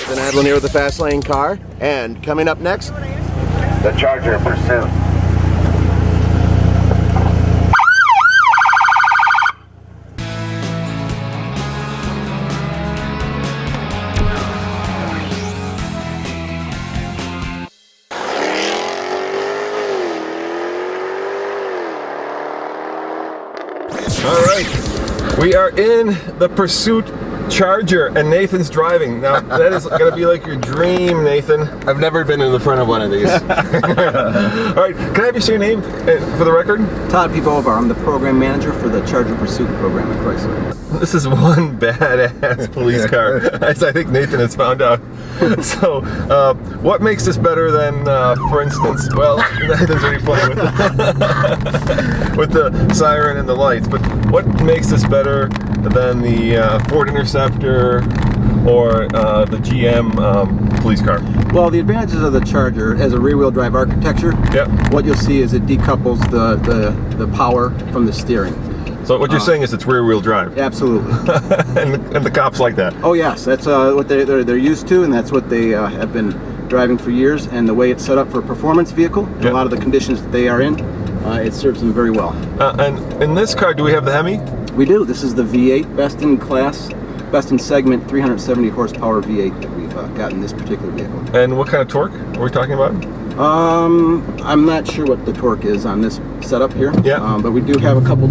Nathan Adlin here with the Fast Lane car, and coming up next, the Charger Pursuit. All right, we are in the Pursuit Charger, and Nathan's driving. Now, that is going to be like your dream, Nathan. I've never been in the front of one of these. All right, can I have you say your name for the record? Todd Pivovar. I'm the program manager for the Charger Pursuit program at Chrysler. This is one badass police car, as I think Nathan has found out. So, what makes this better than, for instance, well, Nathan's already playing with the siren and the lights, but what makes this better than the Ford Interceptor or the GM police car? Well, the advantages of the Charger as a rear-wheel drive architecture, what you'll see is it decouples the power from the steering. So what you're saying is it's rear-wheel drive? Absolutely. and the cops like that? Oh yes, that's what they're used to, and that's what they have been driving for years. And the way it's set up for a performance vehicle, and a lot of the conditions that they are in, it serves them very well. And in this car, do we have the Hemi? We do. This is the V8, best in class, best in segment, 370 horsepower V8 that we've got in this particular vehicle. And what kind of torque are we talking about? I'm not sure what the torque is on this setup here. Yeah. But we do have a couple.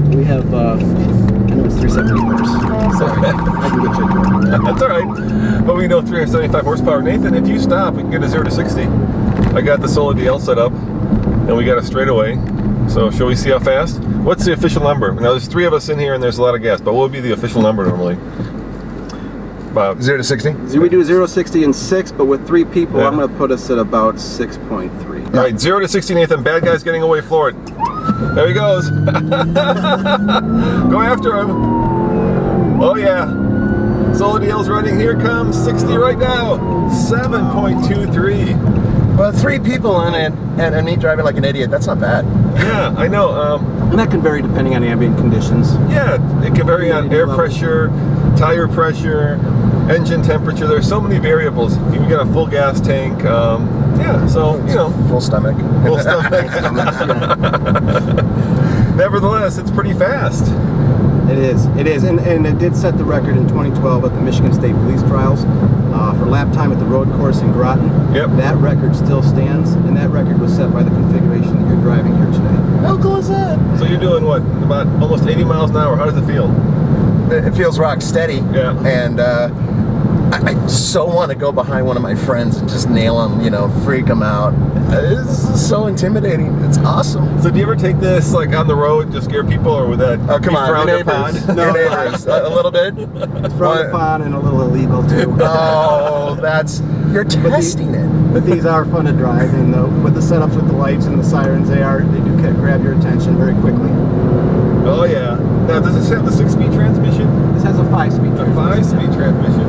We have, I know it's 370 horse. Sorry, I can get you a torque. That's all right. But we know 375 horsepower. Nathan, if you stop, we can get a 0 to 60. I got the Solo DL set up, and we got a straightaway. So shall we see how fast? What's the official number? Now there's 3 of us in here and there's a lot of gas, but what would be the official number normally? About 0 to 60? So we do 0 to 60 in 6, but with 3 people, I'm going to put us at about 6.3. All right, 0 to 60, Nathan. Bad guy's getting away, floor it. There he goes. Go after him. Oh yeah. Solo DL's running. Here comes 60 right now. 7.23. Well, 3 people in it, and me driving like an idiot, that's not bad. Yeah, I know. And that can vary depending on ambient conditions. Yeah, it can vary on air pressure, tire pressure, engine temperature. There's so many variables. You can get a full gas tank. Yeah, so, you know. Full stomach. Full stomach. Nevertheless, it's pretty fast. It is, and it did set the record in 2012 at the Michigan State Police Trials for lap time at the road course in Groton. Yep. That record still stands, and that record was set by the configuration that you're driving here today. How cool is that? So you're doing what, about almost 80 miles an hour? How does it feel? It feels rock steady. Yeah. And I so want to go behind one of my friends and just nail him, you know, freak him out. This is so intimidating. It's awesome. So do you ever take this like on the road to scare people, or would that Oh, come be on, frowned your upon? neighbors. No, your neighbors. A little bit. It's frowned upon and a little illegal too. Oh, you're testing it. But these are fun to drive, and with the setups with the lights and the sirens, they do grab your attention very quickly. Oh yeah. Now, does this have the 6-speed transmission? This has a 5-speed A transmission. 5-speed transmission.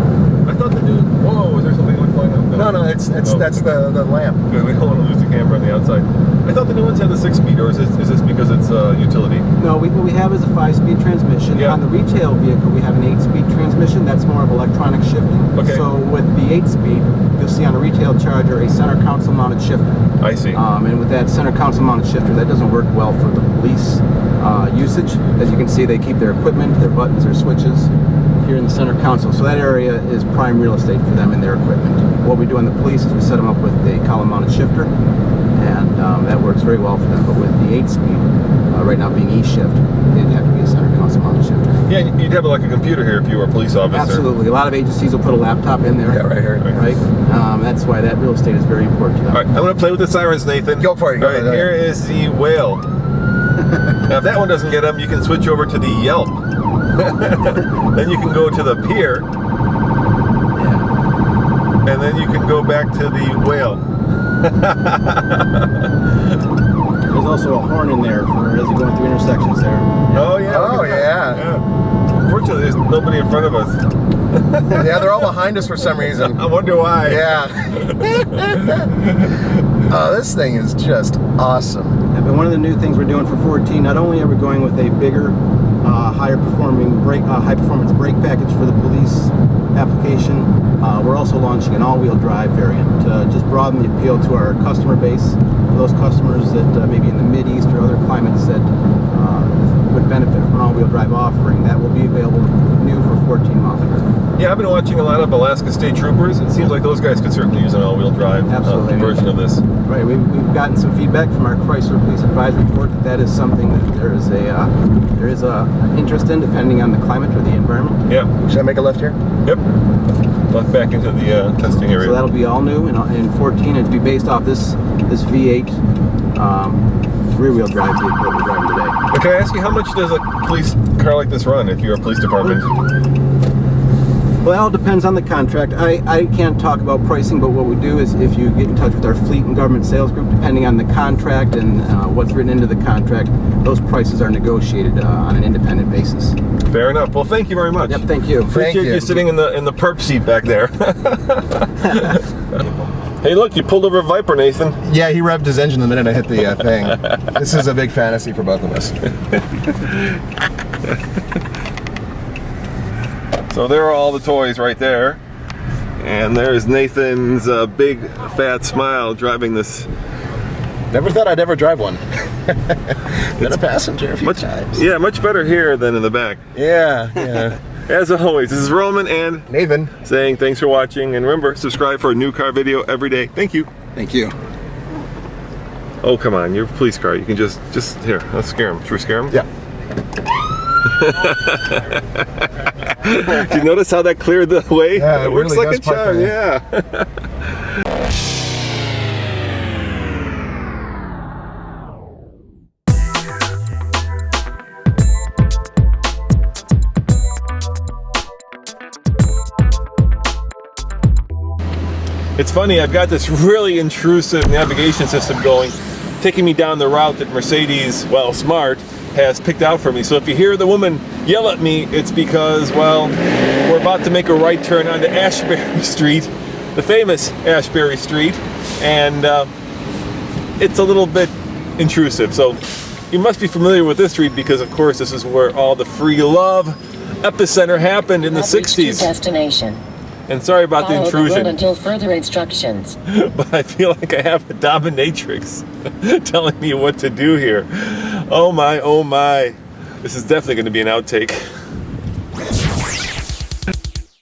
I thought the new. Whoa, is there something flying up? No, that's the lamp. Good, we don't want to lose the camera on the outside. I thought the new ones had the 6-speed, or is this because it's utility? No, what we have is a 5-speed transmission. Yeah. On the retail vehicle, we have an 8-speed transmission. That's more of electronic shifting. Okay. So with the 8-speed, you'll see on a retail Charger a center console mounted shifter. I see. And with that center console mounted shifter, that doesn't work well for the police usage. As you can see, they keep their equipment, their buttons, their switches here in the center console. So that area is prime real estate for them and their equipment. What we do on the police is we set them up with a column mounted shifter, and that works very well for them. But with the 8-speed, right now being E-shift, it'd have to be a center console mounted shifter. Yeah, you'd have like a computer here if you were a police officer. Absolutely. A lot of agencies will put a laptop in there. Yeah, right here. Right? That's why that real estate is very important to them. All right, I'm going to play with the sirens, Nathan. Go for it. All right, here is the whale. Now, if that one doesn't get them, you can switch over to the Yelp. Then you can go to the pier. Yeah. And then you can go back to the whale. There's also a horn in there for as you're going through intersections there. Oh, yeah. Oh, Yeah. Unfortunately, there's nobody in front of us. Yeah, they're all behind us for some reason. I wonder why. Yeah. Oh, this thing is just awesome. Yeah, but one of the new things we're doing for 14, not only are we going with a bigger, high performance brake package for the police application. We're also launching an all-wheel drive variant to just broaden the appeal to our customer base. For those customers that maybe in the Mideast or other climates that would benefit from an all-wheel drive offering, that will be available new for 14 miles per gallon. Yeah, I've been watching a lot of Alaska State Troopers. It seems like those guys could certainly use an all-wheel drive version of this. Right, we've gotten some feedback from our Chrysler Police Advisory Board that is something that there is a interest in, depending on the climate or the environment. Yeah. Should I make a left here? Yep. Left back into the testing area. So that'll be all new in 14. It'll be based off this V8 rear-wheel drive vehicle that we're driving today. But can I ask you, how much does a police car like this run if you're a police department? Well, it all depends on the contract. I can't talk about pricing, but what we do is if you get in touch with our fleet and government sales group, depending on the contract and what's written into the contract, those prices are negotiated on an independent basis. Fair enough. Well, thank you very much. Yep, thank you. Appreciate you sitting in the perp seat back there. Hey, look, you pulled over a Viper, Nathan. Yeah, he revved his engine the minute I hit the thing. This is a big fantasy for both of us. So there are all the toys right there. And there's Nathan's big fat smile driving this. Never thought I'd ever drive one. Been a passenger a few times. Yeah, much better here than in the back. Yeah, yeah. As always, this is Roman and Nathan saying thanks for watching. And remember, subscribe for a new car video every day. Thank you. Thank you. Oh, come on. You're a police car. You can just here. Let's scare him. Should we scare him? Yeah. Did you notice how that cleared the way? Yeah, it works really like a does charm, yeah. It's funny, I've got this really intrusive navigation system going, taking me down the route that Mercedes, well, Smart, has picked out for me. So if you hear the woman yell at me, it's because, well, we're about to make a right turn onto Ashbury Street, the famous Ashbury Street, and it's a little bit intrusive. So you must be familiar with this street because, of course, this is where all the free love epicenter happened in the 60s. Destination. And sorry about the intrusion. The road until further instructions. But I feel like I have a dominatrix telling me what to do here. Oh my, oh my. This is definitely going to be an outtake.